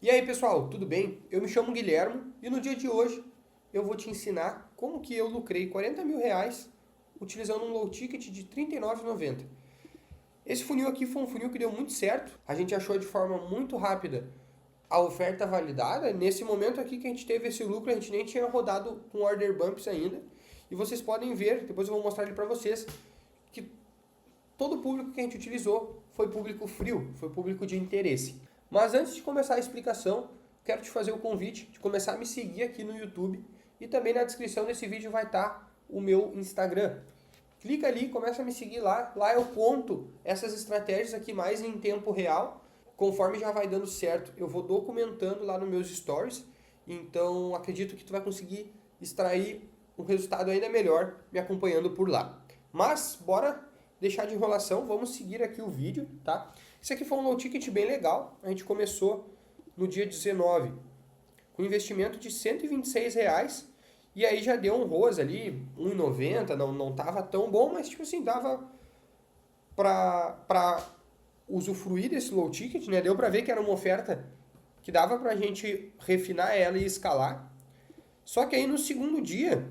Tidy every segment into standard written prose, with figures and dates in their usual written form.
E aí pessoal, tudo bem? Eu me chamo Guilhermo e no dia de hoje eu vou te ensinar como que eu lucrei 40 mil reais utilizando um low ticket de R$ 39,90. Esse funil aqui foi um funil que deu muito certo, a gente achou de forma muito rápida a oferta validada. Nesse momento aqui que a gente teve esse lucro, a gente nem tinha rodado com order bumps ainda. E vocês podem ver, depois eu vou mostrar ele para vocês, que todo o público que a gente utilizou foi público frio, foi público de interesse. Mas antes de começar a explicação, quero te fazer o convite de começar a me seguir aqui no YouTube e também na descrição desse vídeo vai estar o meu Instagram. Clica ali, começa a me seguir lá. Lá eu conto essas estratégias aqui mais em tempo real. Conforme já vai dando certo, eu vou documentando lá nos meus stories. Então acredito que tu vai conseguir extrair um resultado ainda melhor me acompanhando por lá. Mas bora deixar de enrolação, vamos seguir aqui o vídeo, tá? Esse aqui foi um low ticket bem legal. A gente começou no dia 19 com um investimento de R$ 126 reais. E aí já deu um ROAS ali, 1,90, não tava tão bom, mas tipo assim, dava pra usufruir desse low ticket, né? Deu pra ver que era uma oferta que dava pra gente refinar ela e escalar. Só que aí no segundo dia,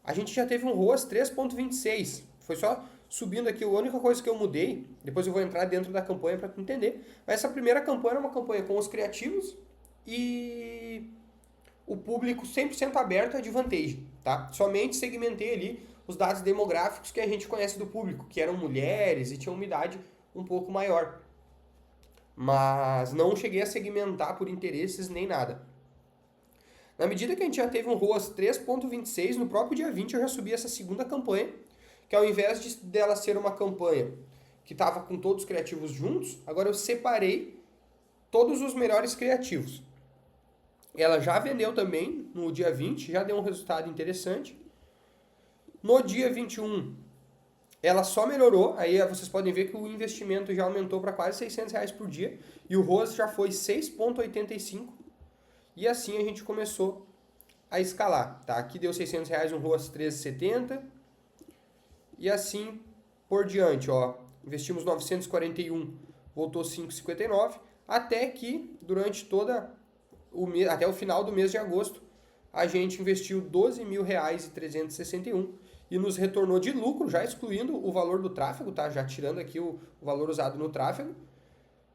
a gente já teve um ROAS 3,26. Foi só subindo aqui, a única coisa que eu mudei, depois eu vou entrar dentro da campanha para tu entender, mas essa primeira campanha era uma campanha com os criativos e o público 100% aberto a advantage, tá? Somente segmentei ali os dados demográficos que a gente conhece do público, que eram mulheres e tinham uma idade um pouco maior. Mas não cheguei a segmentar por interesses nem nada. Na medida que a gente já teve um ROAS 3,26, no próprio dia 20 eu já subi essa segunda campanha, que ao invés dela ser uma campanha que estava com todos os criativos juntos, agora eu separei todos os melhores criativos. Ela já vendeu também no dia 20, já deu um resultado interessante. No dia 21, ela só melhorou, aí vocês podem ver que o investimento já aumentou para quase R$ 600 por dia, e o ROAS já foi 6,85, e assim a gente começou a escalar. Tá? Aqui deu R$ 600, um ROAS 13,70, e assim por diante. Ó. Investimos 941, voltou 5,59, até que durante toda até o final do mês de agosto, a gente investiu R$ 12.361 e nos retornou de lucro, já excluindo o valor do tráfego, tá? Já tirando aqui o valor usado no tráfego,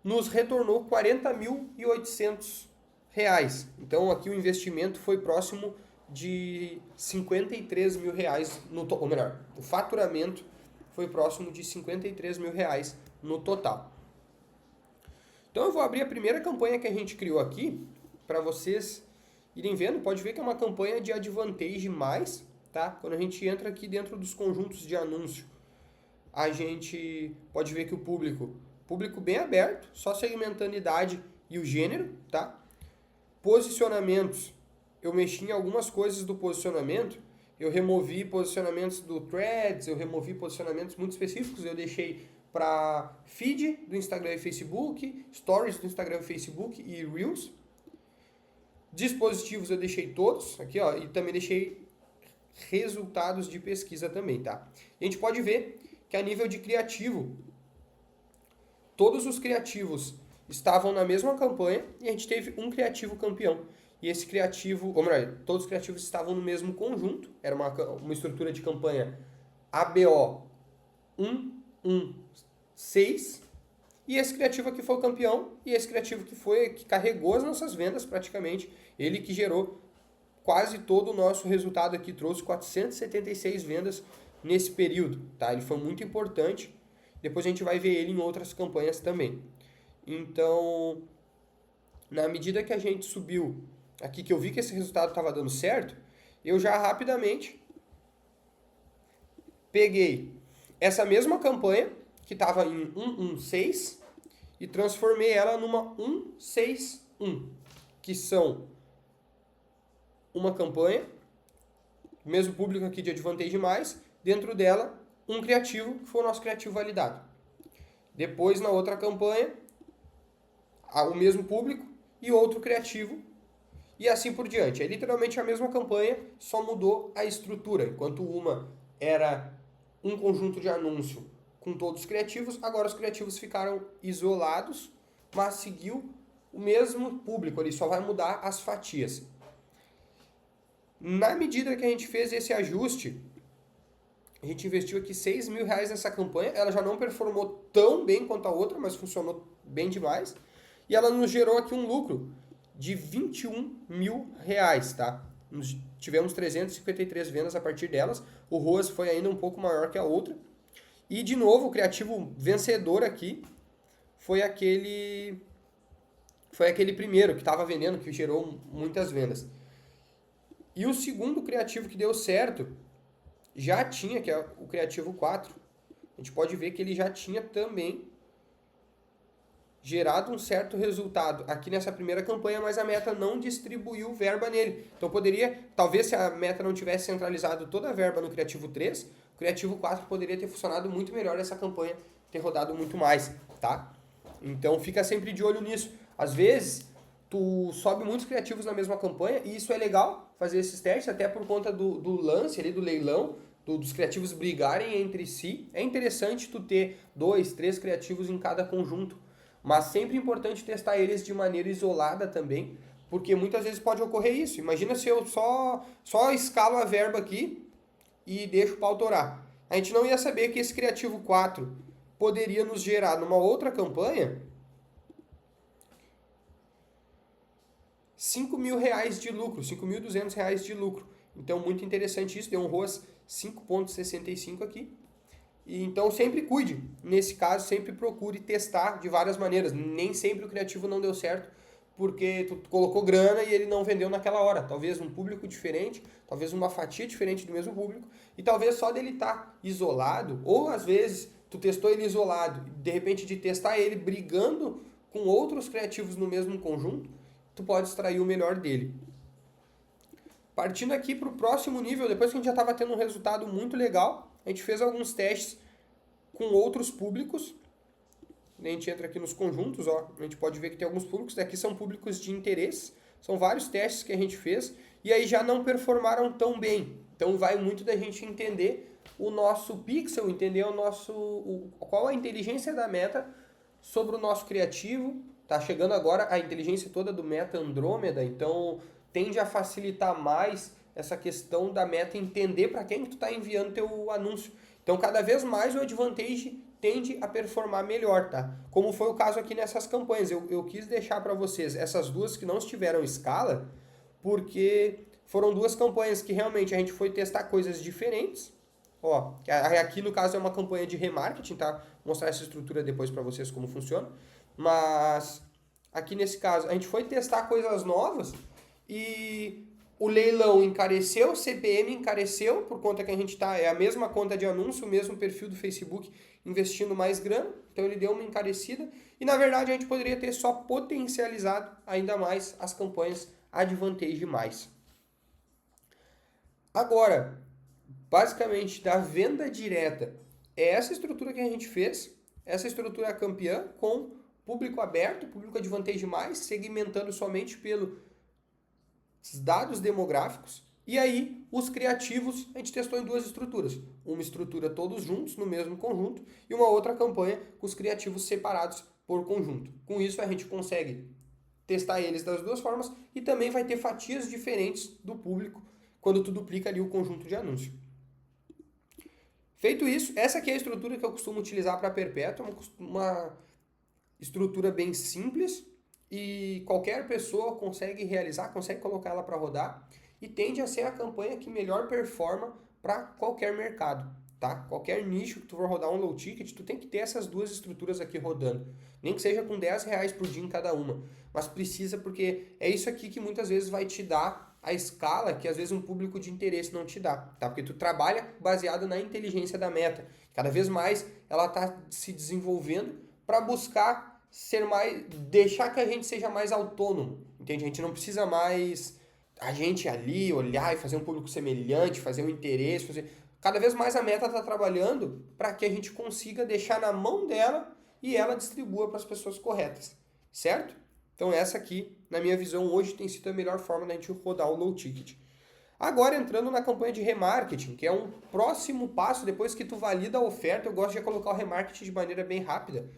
nos retornou R$ 40.800. Então aqui o investimento foi próximo de R$ 53 mil, ou melhor, o faturamento foi próximo de R$ 53 mil no total. Então eu vou abrir a primeira campanha que a gente criou aqui, para vocês irem vendo. Pode ver que é uma campanha de Advantage mais, tá? Quando a gente entra aqui dentro dos conjuntos de anúncio, a gente pode ver que o público bem aberto, só segmentando a idade e o gênero, tá? Posicionamentos, eu mexi em algumas coisas do posicionamento, eu removi posicionamentos do Threads, eu removi posicionamentos muito específicos, eu deixei para feed do Instagram e Facebook, stories do Instagram e Facebook e Reels. Dispositivos eu deixei todos aqui, ó, e também deixei resultados de pesquisa também, tá? A gente pode ver que a nível de criativo, todos os criativos estavam na mesma campanha e a gente teve um criativo campeão. E esse criativo, ou melhor, todos os criativos estavam no mesmo conjunto, era uma estrutura de campanha ABO 116. E esse criativo aqui foi o campeão, e esse criativo que carregou as nossas vendas praticamente, ele que gerou quase todo o nosso resultado aqui, trouxe 476 vendas nesse período, tá? Ele foi muito importante, depois a gente vai ver ele em outras campanhas também. Então, na medida que a gente subiu aqui, que eu vi que esse resultado estava dando certo, eu já rapidamente peguei essa mesma campanha, que estava em 116, e transformei ela numa 161, que são uma campanha, mesmo público aqui de Advantage mais, dentro dela um criativo, que foi o nosso criativo validado. Depois na outra campanha, o mesmo público e outro criativo, e assim por diante. É literalmente a mesma campanha, só mudou a estrutura. Enquanto uma era um conjunto de anúncio com todos os criativos, agora os criativos ficaram isolados, mas seguiu o mesmo público, ele só vai mudar as fatias. Na medida que a gente fez esse ajuste, a gente investiu aqui R$ 6.000 nessa campanha, ela já não performou tão bem quanto a outra, mas funcionou bem demais. E ela nos gerou aqui um lucro de R$ 21.000, tá? Tivemos 353 vendas a partir delas, o ROAS foi ainda um pouco maior que a outra. E, de novo, o criativo vencedor aqui foi aquele primeiro que estava vendendo, que gerou muitas vendas. E o segundo criativo que deu certo já tinha, que é o criativo 4. A gente pode ver que ele já tinha também gerado um certo resultado aqui nessa primeira campanha, mas a Meta não distribuiu verba nele. Então poderia, talvez se a Meta não tivesse centralizado toda a verba no criativo 3, o criativo 4 poderia ter funcionado muito melhor essa campanha, ter rodado muito mais, tá? Então fica sempre de olho nisso. Às vezes tu sobe muitos criativos na mesma campanha e isso é legal, fazer esses testes, até por conta do lance ali, do leilão, dos criativos brigarem entre si. É interessante tu ter 2, 3 criativos em cada conjunto, mas sempre é importante testar eles de maneira isolada também, porque muitas vezes pode ocorrer isso. Imagina se eu só escalo a verba aqui e deixo para autorar. A gente não ia saber que esse criativo 4 poderia nos gerar numa outra campanha R$ 5.000 de lucro, R$ 5.200 de lucro. Então, muito interessante isso, deu um ROAS 5,65 aqui. E, então, sempre cuide. Nesse caso, sempre procure testar de várias maneiras. Nem sempre o criativo não deu certo, porque tu colocou grana e ele não vendeu naquela hora. Talvez um público diferente, talvez uma fatia diferente do mesmo público, e talvez só dele estar isolado, ou às vezes tu testou ele isolado, de repente de testar ele brigando com outros criativos no mesmo conjunto, tu pode extrair o melhor dele. Partindo aqui para o próximo nível, depois que a gente já estava tendo um resultado muito legal, a gente fez alguns testes com outros públicos. A gente entra aqui nos conjuntos, ó, a gente pode ver que tem alguns públicos, daqui são públicos de interesse, são vários testes que a gente fez, e aí já não performaram tão bem. Então vai muito da gente entender o nosso pixel, entender qual a inteligência da Meta sobre o nosso criativo. Tá chegando agora a inteligência toda do Meta Andrômeda, então tende a facilitar mais essa questão da Meta entender para quem que tu está enviando teu anúncio. Então, cada vez mais o Advantage tende a performar melhor, tá? Como foi o caso aqui nessas campanhas. Eu quis deixar para vocês essas duas que não tiveram escala, porque foram duas campanhas que realmente a gente foi testar coisas diferentes. Ó, aqui no caso é uma campanha de remarketing, tá? Vou mostrar essa estrutura depois para vocês como funciona. Mas aqui nesse caso a gente foi testar coisas novas e o leilão encareceu, o CPM encareceu, por conta que a gente é a mesma conta de anúncio, o mesmo perfil do Facebook, investindo mais grana, então ele deu uma encarecida, e na verdade a gente poderia ter só potencializado ainda mais as campanhas Advantage mais. Agora, basicamente, da venda direta, é essa estrutura que a gente fez, essa estrutura campeã, com público aberto, público Advantage mais, segmentando somente pelos dados demográficos, e aí os criativos a gente testou em duas estruturas. Uma estrutura todos juntos no mesmo conjunto e uma outra campanha com os criativos separados por conjunto. Com isso a gente consegue testar eles das duas formas e também vai ter fatias diferentes do público quando tu duplica ali o conjunto de anúncio. Feito isso, essa aqui é a estrutura que eu costumo utilizar para Perpétua, uma estrutura bem simples, e qualquer pessoa consegue realizar, consegue colocar ela para rodar, e tende a ser a campanha que melhor performa para qualquer mercado, tá? Qualquer nicho que tu for rodar um low ticket, tu tem que ter essas duas estruturas aqui rodando, nem que seja com R$10 por dia em cada uma, mas precisa, porque é isso aqui que muitas vezes vai te dar a escala que às vezes um público de interesse não te dá, tá? Porque tu trabalha baseado na inteligência da Meta, cada vez mais ela está se desenvolvendo para buscar ser mais, deixar que a gente seja mais autônomo, entende? A gente não precisa mais a gente ali olhar e fazer um público semelhante, fazer um interesse, cada vez mais a Meta está trabalhando para que a gente consiga deixar na mão dela e ela distribua para as pessoas corretas, certo? Então essa aqui, na minha visão, hoje tem sido a melhor forma da gente rodar o low ticket. Agora entrando na campanha de remarketing, que é um próximo passo, depois que tu valida a oferta, eu gosto de colocar o remarketing de maneira bem rápida.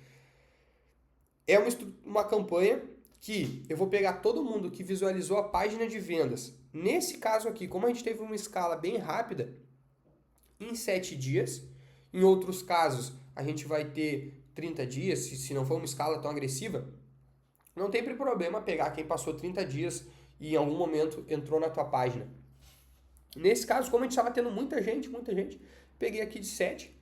É uma campanha que eu vou pegar todo mundo que visualizou a página de vendas. Nesse caso aqui, como a gente teve uma escala bem rápida, em 7 dias. Em outros casos, a gente vai ter 30 dias, se não for uma escala tão agressiva. Não tem problema pegar quem passou 30 dias e em algum momento entrou na tua página. Nesse caso, como a gente estava tendo muita gente, peguei aqui de 7.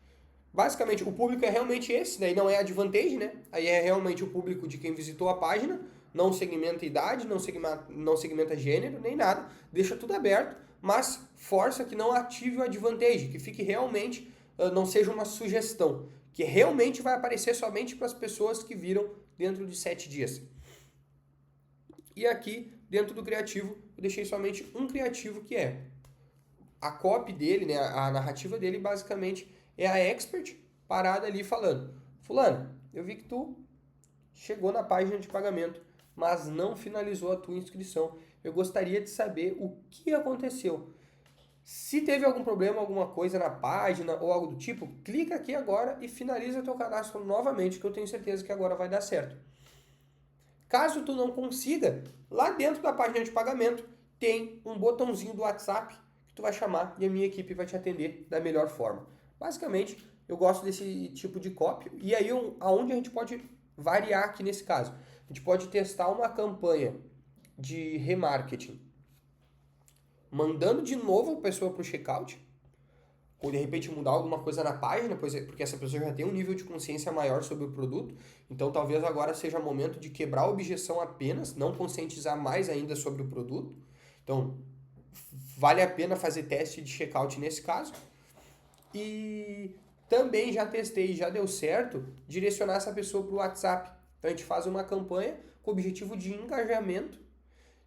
Basicamente, o público é realmente esse, daí não é advantage, né? Aí é realmente o público de quem visitou a página, não segmenta idade, não segmenta gênero, nem nada, deixa tudo aberto, mas força que não ative o advantage, que fique realmente, não seja uma sugestão, que realmente vai aparecer somente para as pessoas que viram dentro de 7 dias. E aqui, dentro do criativo, eu deixei somente um criativo que é a copy dele, né, a narrativa dele basicamente é a expert parada ali falando: fulano, eu vi que tu chegou na página de pagamento, mas não finalizou a tua inscrição. Eu gostaria de saber o que aconteceu. Se teve algum problema, alguma coisa na página ou algo do tipo, clica aqui agora e finaliza teu cadastro novamente, que eu tenho certeza que agora vai dar certo. Caso tu não consiga, lá dentro da página de pagamento tem um botãozinho do WhatsApp que tu vai chamar e a minha equipe vai te atender da melhor forma. Basicamente, eu gosto desse tipo de copy. E aí, aonde a gente pode variar aqui nesse caso? A gente pode testar uma campanha de remarketing, mandando de novo a pessoa para o checkout, ou de repente mudar alguma coisa na página, porque essa pessoa já tem um nível de consciência maior sobre o produto. Então, talvez agora seja o momento de quebrar a objeção apenas, não conscientizar mais ainda sobre o produto. Então, vale a pena fazer teste de checkout nesse caso. E também já testei, já deu certo, direcionar essa pessoa para o WhatsApp. Então a gente faz uma campanha com o objetivo de engajamento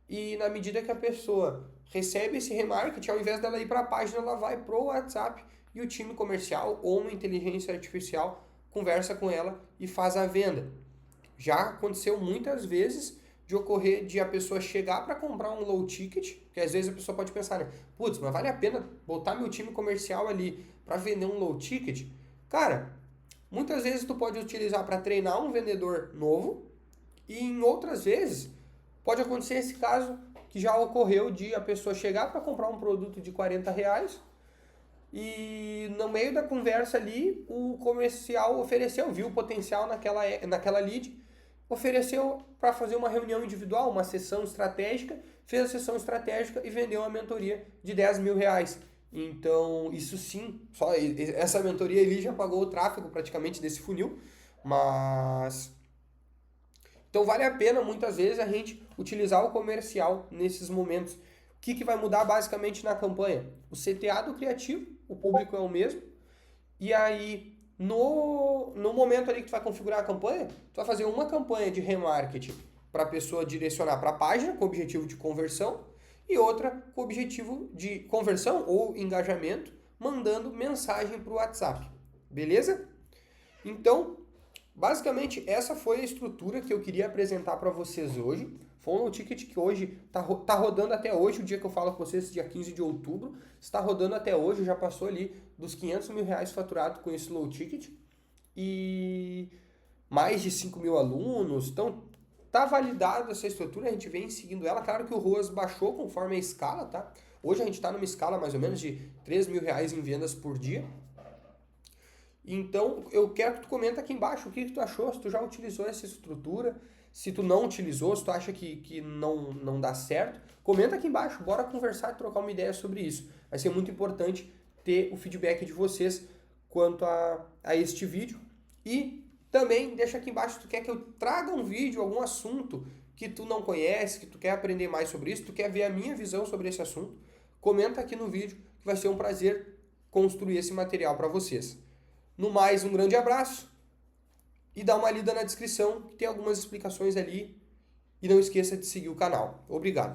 e na medida que a pessoa recebe esse remarketing, ao invés dela ir para a página, ela vai para o WhatsApp e o time comercial ou uma inteligência artificial conversa com ela e faz a venda. Já aconteceu muitas vezes de ocorrer de a pessoa chegar para comprar um low ticket, porque às vezes a pessoa pode pensar, né? Putz, mas vale a pena botar meu time comercial ali para vender um low ticket? Cara, muitas vezes tu pode utilizar para treinar um vendedor novo e em outras vezes pode acontecer esse caso que já ocorreu de a pessoa chegar para comprar um produto de R$40 e no meio da conversa ali o comercial ofereceu, viu o potencial naquela lead, ofereceu para fazer uma reunião individual, uma sessão estratégica, fez a sessão estratégica e vendeu uma mentoria de R$10.000. Então, isso sim, só essa mentoria ali já pagou o tráfego praticamente desse funil, mas... Então, vale a pena muitas vezes a gente utilizar o comercial nesses momentos. O que vai mudar basicamente na campanha? O CTA do criativo, o público é o mesmo, e aí... No momento ali que tu vai configurar a campanha, tu vai fazer uma campanha de remarketing para a pessoa direcionar para a página com o objetivo de conversão e outra com o objetivo de conversão ou engajamento, mandando mensagem para o WhatsApp. Beleza? Então, basicamente, essa foi a estrutura que eu queria apresentar para vocês hoje. Foi um ticket que hoje tá rodando até hoje, o dia que eu falo com vocês, dia 15 de outubro, está rodando até hoje, já passou ali dos R$500.000 faturado com esse low ticket e mais de 5.000 alunos. Então, tá validada essa estrutura, a gente vem seguindo ela. Claro que o ROAS baixou conforme a escala, tá? Hoje a gente está numa escala mais ou menos de R$3.000 em vendas por dia. Então, eu quero que tu comenta aqui embaixo o que tu achou, se tu já utilizou essa estrutura, se tu não utilizou, se tu acha que não dá certo. Comenta aqui embaixo, bora conversar e trocar uma ideia sobre isso. Vai ser muito importante ter o feedback de vocês quanto a este vídeo. E também deixa aqui embaixo se tu quer que eu traga um vídeo, algum assunto que tu não conhece, que tu quer aprender mais sobre isso, tu quer ver a minha visão sobre esse assunto. Comenta aqui no vídeo que vai ser um prazer construir esse material para vocês. No mais, um grande abraço e dá uma lida na descrição que tem algumas explicações ali. E não esqueça de seguir o canal. Obrigado.